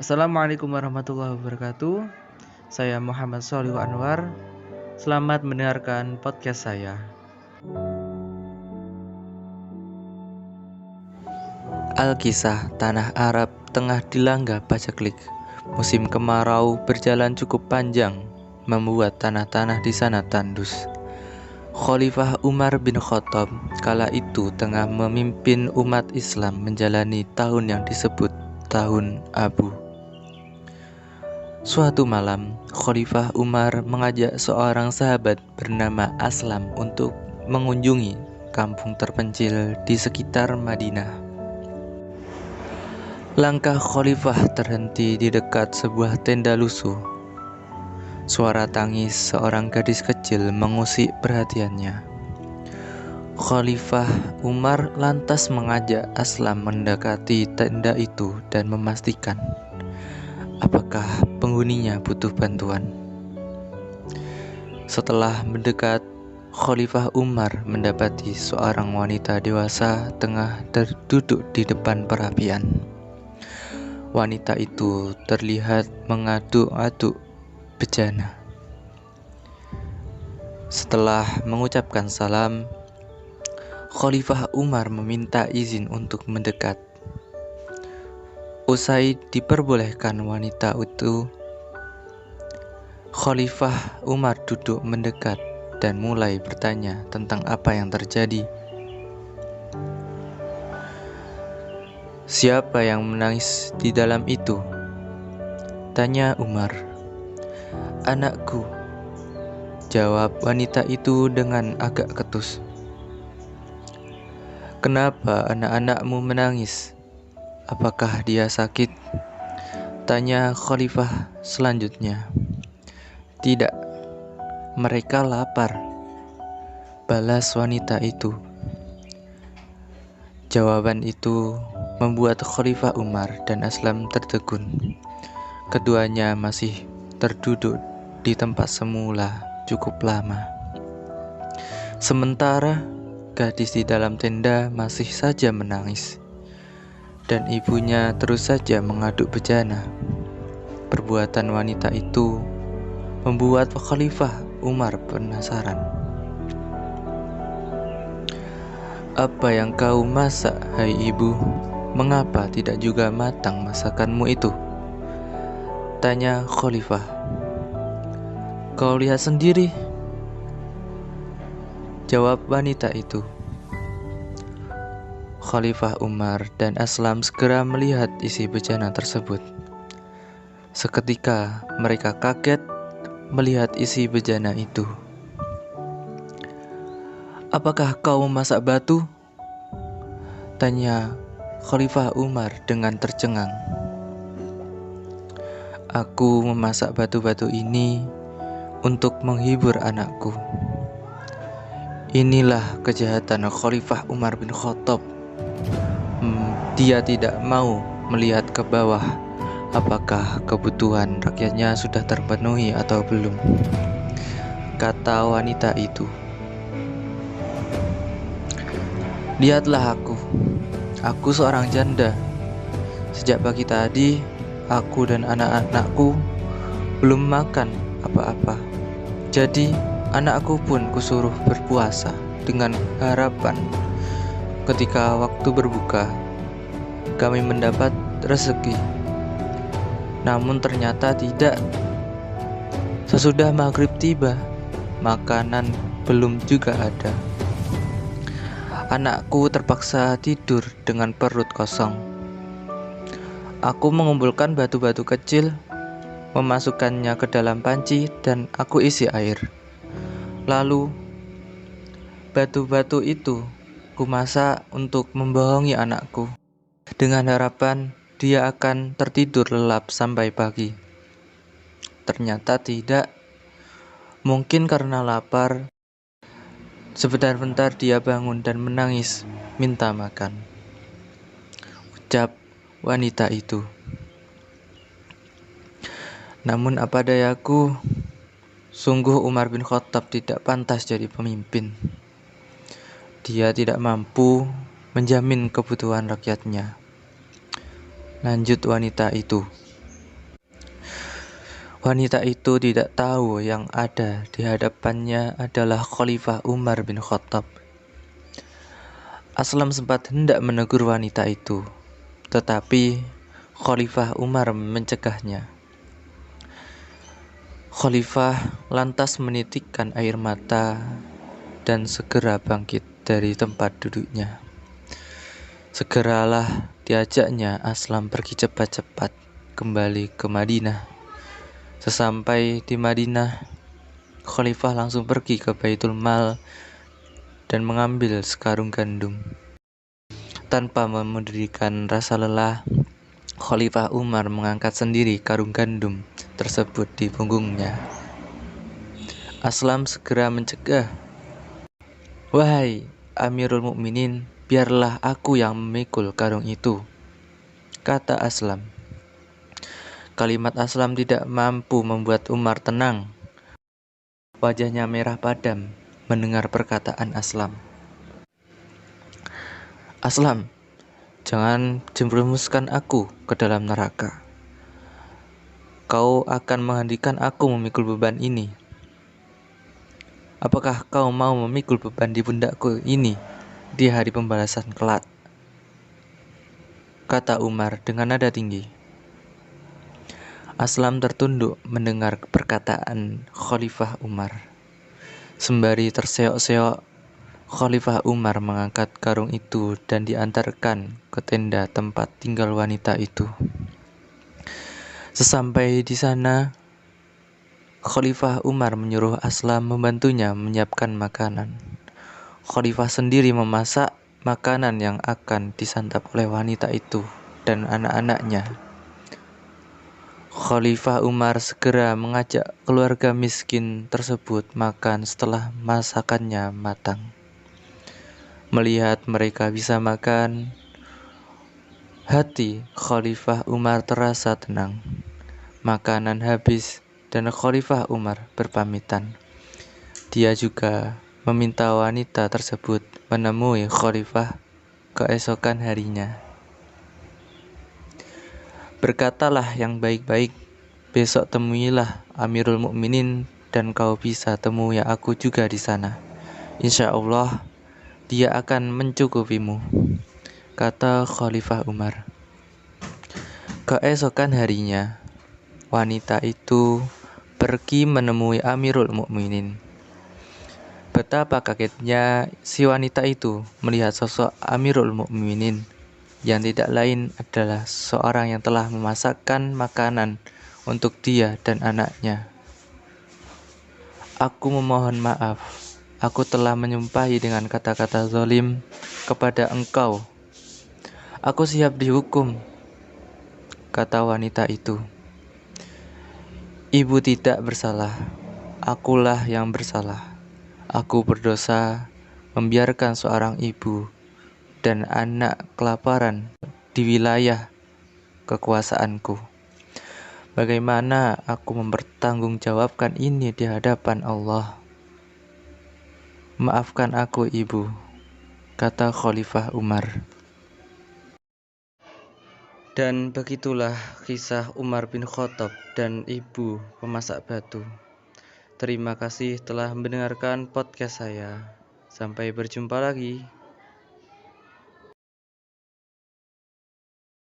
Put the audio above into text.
Assalamualaikum warahmatullahi wabarakatuh. Saya Muhammad Sholihu Anwar. Selamat mendengarkan podcast saya. Alkisah Tanah Arab tengah dilanda paceklik. Musim kemarau berjalan cukup panjang, membuat tanah-tanah di sana tandus. Khalifah Umar bin Khattab kala itu tengah memimpin umat Islam menjalani tahun yang disebut Tahun Abu. Suatu malam, Khalifah Umar mengajak seorang sahabat bernama Aslam untuk mengunjungi kampung terpencil di sekitar Madinah. Langkah Khalifah terhenti di dekat sebuah tenda lusuh. Suara tangis seorang gadis kecil mengusik perhatiannya. Khalifah Umar lantas mengajak Aslam mendekati tenda itu dan memastikan apakah penghuninya butuh bantuan. Setelah mendekat, Khalifah Umar mendapati seorang wanita dewasa tengah duduk di depan perapian. Wanita itu terlihat mengaduk-aduk bejana. Setelah mengucapkan salam, Khalifah Umar meminta izin untuk mendekat. Usai diperbolehkan wanita itu, Khalifah Umar duduk mendekat dan mulai bertanya tentang apa yang terjadi. "Siapa yang menangis di dalam itu?" tanya Umar. "Anakku," jawab wanita itu dengan agak ketus. "Kenapa anak-anakmu menangis? Apakah dia sakit?" tanya Khalifah selanjutnya. "Tidak, mereka lapar," balas wanita itu. Jawaban itu membuat Khalifah Umar dan Aslam tertegun. Keduanya masih terduduk di tempat semula cukup lama. Sementara gadis di dalam tenda masih saja menangis, dan ibunya terus saja mengaduk bejana. Perbuatan wanita itu membuat Khalifah Umar penasaran. "Apa yang kau masak, hai ibu? Mengapa tidak juga matang masakanmu itu?" tanya Khalifah. "Kau lihat sendiri," jawab wanita itu. Khalifah Umar dan Aslam segera melihat isi bejana tersebut. Seketika mereka kaget melihat isi bejana itu. "Apakah kau memasak batu?" tanya Khalifah Umar dengan tercengang. "Aku memasak batu-batu ini untuk menghibur anakku." Inilah kejahatan Khalifah Umar bin Khattab. Dia tidak mau melihat ke bawah apakah kebutuhan rakyatnya sudah terpenuhi atau belum, kata wanita itu. "Lihatlah aku seorang janda. Sejak pagi tadi, aku dan anak-anakku belum makan apa-apa. Jadi, anakku pun kusuruh berpuasa dengan harapan ketika waktu berbuka, kami mendapat rezeki. Namun ternyata tidak. Sesudah maghrib tiba, makanan belum juga ada. Anakku terpaksa tidur dengan perut kosong. Aku mengumpulkan batu-batu kecil, memasukkannya ke dalam panci dan aku isi air. Lalu, batu-batu itu kumasak untuk membohongi anakku, dengan harapan dia akan tertidur lelap sampai pagi. Ternyata tidak. Mungkin karena lapar, sebentar-bentar dia bangun dan menangis minta makan," ucap wanita itu. Namun apa dayaku, sungguh Umar bin Khattab tidak pantas jadi pemimpin. Dia tidak mampu menjamin kebutuhan rakyatnya. Lanjut wanita itu. Wanita itu tidak tahu yang ada di hadapannya adalah Khalifah Umar bin Khattab. Aslam sempat hendak menegur wanita itu, tetapi Khalifah Umar mencegahnya. Khalifah lantas menitikkan air mata dan segera bangkit dari tempat duduknya. Segeralah diajaknya Aslam pergi cepat-cepat kembali ke Madinah. Sesampai di Madinah, Khalifah langsung pergi ke Baitul Mal dan mengambil sekarung gandum. Tanpa memberikan rasa lelah, Khalifah Umar mengangkat sendiri karung gandum tersebut di punggungnya. Aslam segera mencegah. "Wahai Amirul Mukminin, biarlah aku yang memikul karung itu," kata Aslam. Kalimat Aslam tidak mampu membuat Umar tenang. Wajahnya merah padam mendengar perkataan Aslam. "Aslam, jangan jerumuskan aku ke dalam neraka. Kau akan menghentikan aku memikul beban ini. Apakah kau mau memikul beban di pundakku ini di hari pembalasan kelak?" kata Umar dengan nada tinggi. Aslam tertunduk mendengar perkataan Khalifah Umar. Sembari terseok-seok, Khalifah Umar mengangkat karung itu dan diantarkan ke tenda tempat tinggal wanita itu. Sesampai di sana, Khalifah Umar menyuruh Aslam membantunya menyiapkan makanan. Khalifah sendiri memasak makanan yang akan disantap oleh wanita itu dan anak-anaknya. Khalifah Umar segera mengajak keluarga miskin tersebut makan setelah masakannya matang. Melihat mereka bisa makan, hati Khalifah Umar terasa tenang. Makanan habis dan Khalifah Umar berpamitan. Dia juga meminta wanita tersebut menemui Khalifah keesokan harinya. "Berkatalah yang baik-baik, besok temuilah Amirul Mukminin dan kau bisa temui aku juga di sana. Insya Allah dia akan mencukupimu," kata Khalifah Umar. Keesokan harinya, wanita itu pergi menemui Amirul Mukminin. Betapa kagetnya si wanita itu melihat sosok Amirul Mukminin yang tidak lain adalah seorang yang telah memasakkan makanan untuk dia dan anaknya. "Aku memohon maaf, aku telah menyumpahi dengan kata-kata zalim kepada engkau. Aku siap dihukum," kata wanita itu. "Ibu tidak bersalah, akulah yang bersalah. Aku berdosa membiarkan seorang ibu dan anak kelaparan di wilayah kekuasaanku. Bagaimana aku mempertanggungjawabkan ini di hadapan Allah? Maafkan aku, Ibu," kata Khalifah Umar. Dan begitulah kisah Umar bin Khattab dan ibu pemasak batu. Terima kasih telah mendengarkan podcast saya. Sampai berjumpa lagi.